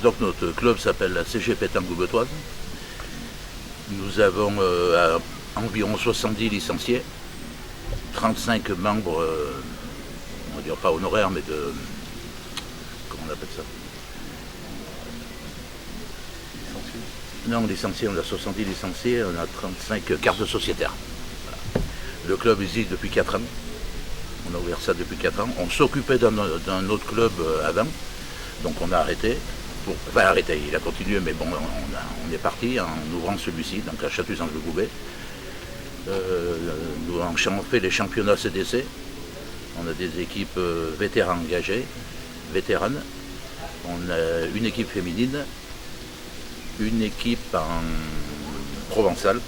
donc notre club s'appelle la CG Pétanque Goubetoise. Nous avons environ 70 licenciés, 35 membres, on va dire pas honoraires, mais de... Comment on appelle ça? Non, licenciés, on a 70 licenciés, on a 35 cartes sociétaires. Voilà. Le club existe depuis 4 ans. On a ouvert ça depuis 4 ans. On s'occupait d'un autre club avant, donc on a arrêté. Enfin arrêté, il a continué, mais bon, on est parti en ouvrant celui-ci, donc à Châtellus-en-Goubet. Nous avons fait les championnats CDC. On a des équipes vétérans engagées, vétéranes. On a une équipe féminine, une équipe en provençal.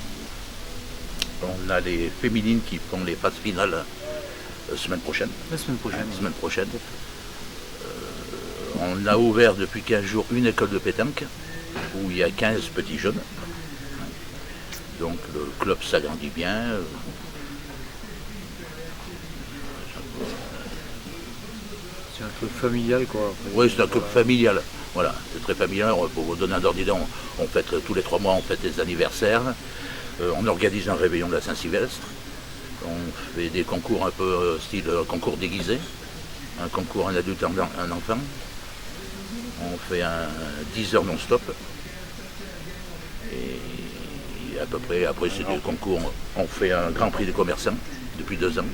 On a les féminines qui font les phases finales semaine prochaine. La semaine prochaine. Semaine prochaine. On a ouvert depuis 15 jours une école de pétanque où il y a 15 petits jeunes. Donc le club s'agrandit bien. C'est un club familial quoi. Oui, c'est un club familial. Voilà, c'est très familial. Pour vous donner un ordre d'idée, on fête tous les 3 mois, on fête les anniversaires. On organise un réveillon de la Saint-Sylvestre. On fait des concours un peu style concours déguisé. Un concours un adulte, un enfant. On fait un 10 heures non-stop. Et à peu près, après c'est des concours, on fait un grand prix des commerçants depuis 2 ans,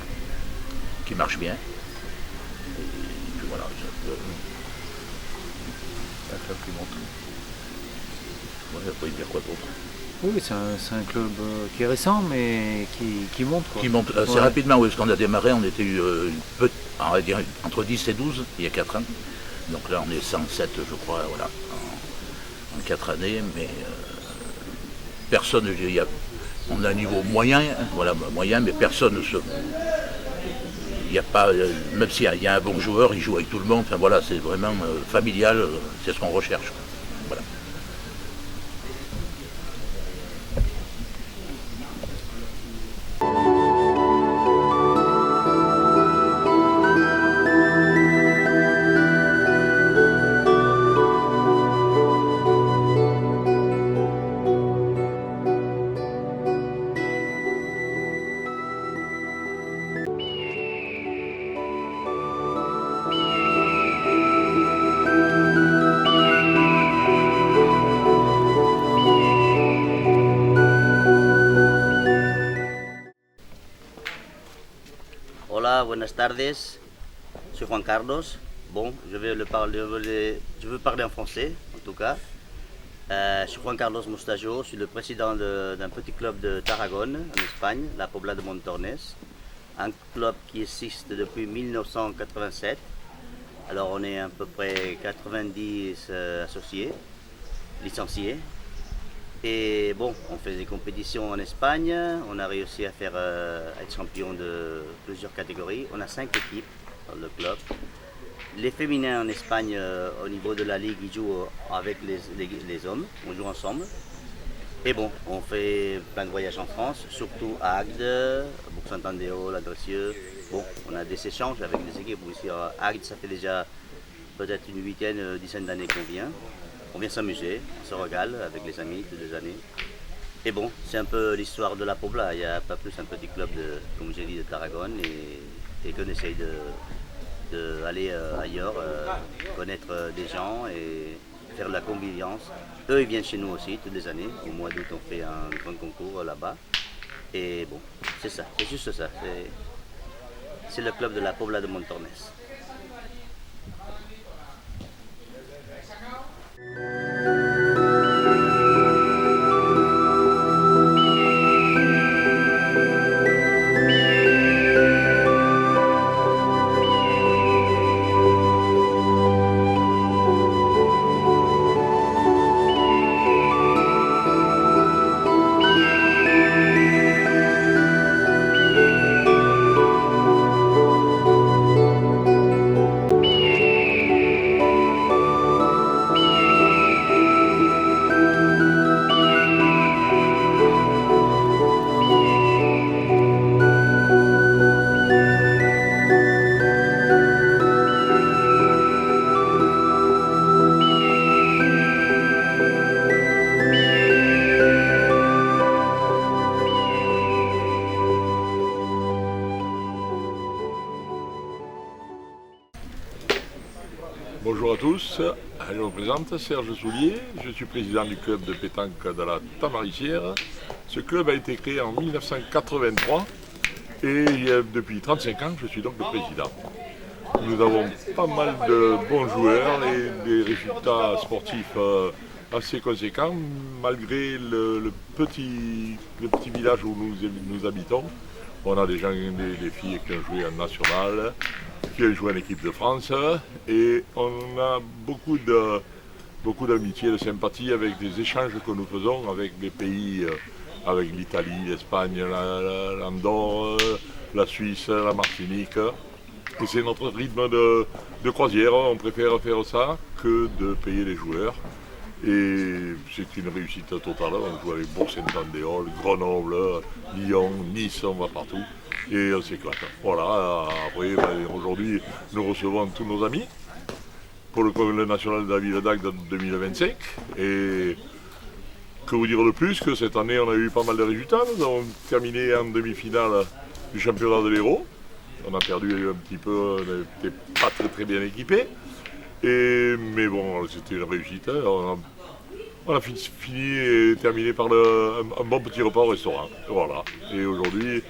qui marche bien. Et puis voilà, C'est un club qui monte. Ouais, après dire quoi d'autre. Oui, c'est un club qui est récent, mais qui monte quoi. Qui monte assez rapidement, oui, parce qu'on a démarré, on était on va dire, entre 10 et 12 il y a 4 ans. Donc là on est 107 je crois, voilà, en 4 années, mais personne, on a un niveau moyen, voilà, moyen, mais personne ne se... Il n'y a pas, même s'il y a un bon joueur, il joue avec tout le monde, enfin voilà, c'est vraiment familial, c'est ce qu'on recherche. Voilà. Hola, buenas tardes. Je suis Juan Carlos. Bon, je veux parler en français, en tout cas. Je suis Juan Carlos Mostajo, je suis le président d'un petit club de Tarragone, en Espagne, la Pobla de Montornès. Un club qui existe depuis 1987. Alors on est à peu près 90 associés, licenciés. Et bon, on fait des compétitions en Espagne, on a réussi à être champion de plusieurs catégories. On a 5 équipes dans le club. Les féminins en Espagne, au niveau de la ligue, ils jouent avec les hommes, on joue ensemble. Et bon, on fait plein de voyages en France, surtout à Agde, Bourg-Saint-Andéol, La Dressieux. Bon, on a des échanges avec des équipes ici à Agde, ça fait déjà peut-être une dizaine d'années qu'on vient. On vient s'amuser, on se régale avec les amis toutes les années. Et bon, c'est un peu l'histoire de la Pobla. Il n'y a pas plus un petit club, comme j'ai dit, de Tarragone et qu'on essaye d'aller ailleurs, connaître des gens et faire de la convivience. Eux, ils viennent chez nous aussi toutes les années. Au mois d'août, on fait un grand concours là-bas. Et bon, c'est ça, c'est juste ça. C'est le club de la Pobla de Montornès. présente, Serge Soulier, je suis président du club de pétanque de la Tamarissière. Ce club a été créé en 1983 et depuis 35 ans, je suis donc le président. Nous avons pas mal de bons joueurs et des résultats sportifs assez conséquents, malgré le petit village où nous habitons. On a des filles qui ont joué en national, qui ont joué en équipe de France, et on a beaucoup d'amitié, de sympathie avec des échanges que nous faisons avec des pays, avec l'Italie, l'Espagne, l'Andorre, la Suisse, la Martinique. Et c'est notre rythme de croisière, on préfère faire ça que de payer les joueurs. Et c'est une réussite totale, on joue avec Bourg-Saint-Andéol, Grenoble, Lyon, Nice, on va partout et on s'éclate. Voilà, après aujourd'hui nous recevons tous nos amis pour le congrès national de la ville d'Agde de 2025. Et que vous dire de plus que cette année on a eu pas mal de résultats, nous avons terminé en demi-finale du championnat de l'Hérault. On a perdu un petit peu, on n'était pas très bien équipés. Mais bon, c'était une réussite. On a fini et terminé par un bon petit repas au restaurant. Voilà. Et aujourd'hui,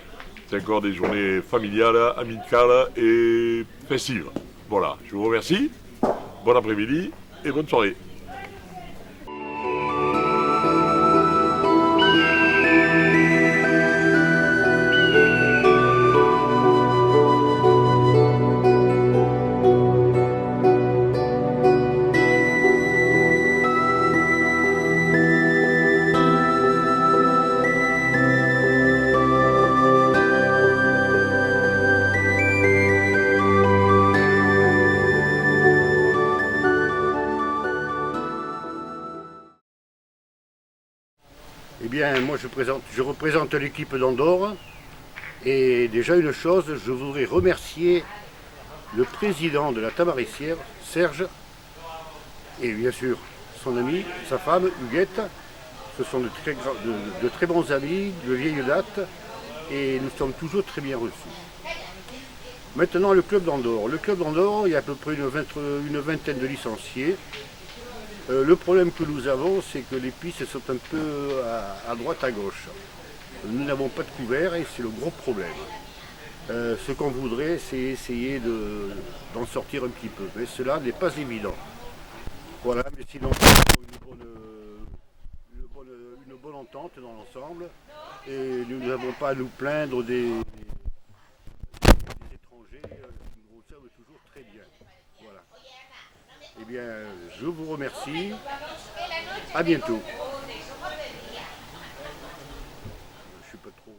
c'est encore des journées familiales, amicales et festives. Voilà. Je vous remercie. Bon après-midi et bonne soirée. Eh bien, moi je représente l'équipe d'Andorre. Et déjà une chose, je voudrais remercier le président de la Tamarissière, Serge, et bien sûr son ami, sa femme, Huguette. Ce sont de très bons amis, de vieille date, et nous sommes toujours très bien reçus. Maintenant, le club d'Andorre. Le club d'Andorre, il y a à peu près une vingtaine de licenciés. Le problème que nous avons, c'est que les pistes sont un peu à droite, à gauche. Nous n'avons pas de couvert et c'est le gros problème. Ce qu'on voudrait, c'est essayer d'en sortir un petit peu. Mais cela n'est pas évident. Voilà, mais sinon, une bonne entente dans l'ensemble. Et nous n'avons pas à nous plaindre des étrangers qui nous servent toujours très bien. Voilà. Eh bien, je vous remercie. À bientôt. Je suis pas trop...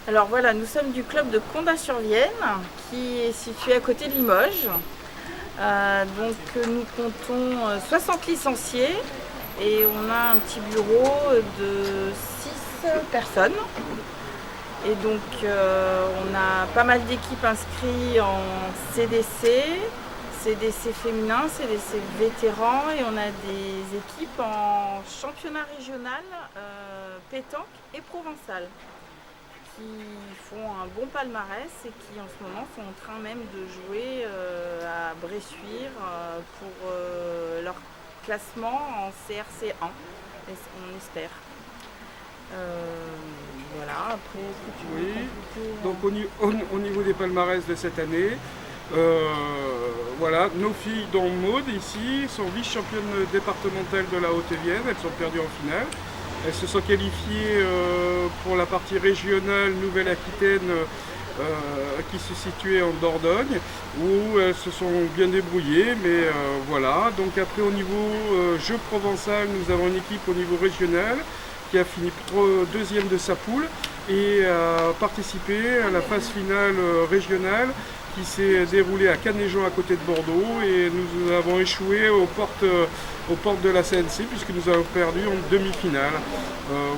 Alors voilà, nous sommes du club de Condat-sur-Vienne qui est situé à côté de Limoges. Donc nous comptons 60 licenciés et on a un petit bureau de 6 personnes. Et donc on a pas mal d'équipes inscrites en CDC, CDC féminin, CDC vétéran et on a des équipes en championnat régional pétanque et provençal qui font un bon palmarès et qui en ce moment sont en train même de jouer à Bressuire pour leur classement en CRC 1, on espère. Voilà, après, oui. Donc au niveau des palmarès de cette année, voilà, nos filles dont Maud ici sont vice-championnes départementales de la Haute-Vienne, elles sont perdues en finale. Elles se sont qualifiées pour la partie régionale Nouvelle-Aquitaine qui se situait en Dordogne, où elles se sont bien débrouillées, mais voilà. Donc après au niveau jeu provençal, nous avons une équipe au niveau régional qui a fini deuxième de sa poule et a participé à la phase finale régionale qui s'est déroulée à Canéjon à côté de Bordeaux et nous avons échoué aux portes de la CNC puisque nous avons perdu en demi-finale.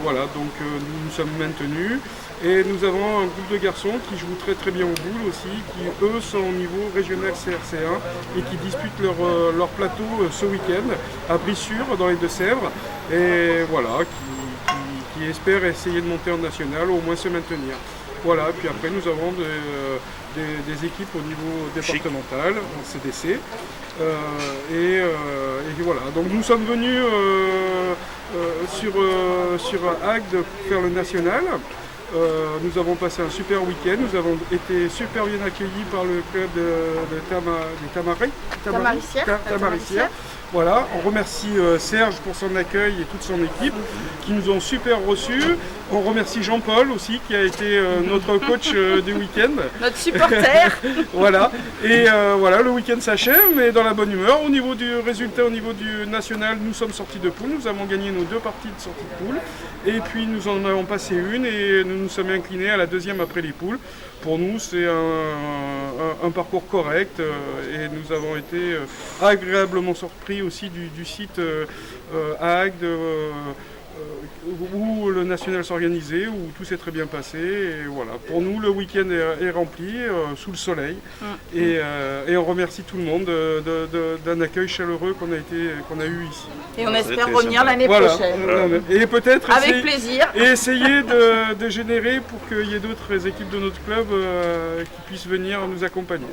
Voilà, donc nous nous sommes maintenus et nous avons un groupe de garçons qui jouent très très bien au boule aussi, qui eux sont au niveau régional CRC1 et qui disputent leur plateau ce week-end à Bressuire dans les Deux-Sèvres et voilà, qui espèrent essayer de monter en national ou au moins se maintenir. Voilà, et puis après nous avons des équipes au niveau départemental, en CDC. Et voilà, donc nous sommes venus sur Agde faire le national. Nous avons passé un super week-end, nous avons été super bien accueillis par le club des Tamaricières. Voilà, on remercie Serge pour son accueil et toute son équipe qui nous ont super reçus. On remercie Jean-Paul aussi qui a été notre coach du week-end. Notre supporter. Voilà, et voilà, le week-end s'achève, mais dans la bonne humeur. Au niveau du résultat, au niveau du national, nous sommes sortis de poule. Nous avons gagné nos 2 parties de sortie de poule. Et puis nous en avons passé une et nous nous sommes inclinés à la deuxième après les poules. Pour nous, c'est un parcours correct et nous avons été agréablement surpris aussi du site à Agde où le national s'organisait, où tout s'est très bien passé. Et voilà, pour nous, le week-end est rempli sous le soleil et on remercie tout le monde d'un accueil chaleureux qu'on a eu ici. Et on espère revenir l'année prochaine. Et peut-être avec plaisir. Et essayer de générer pour qu'il y ait d'autres équipes de notre club qui puissent venir nous accompagner.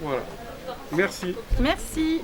Voilà. Merci. Merci.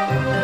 Merci.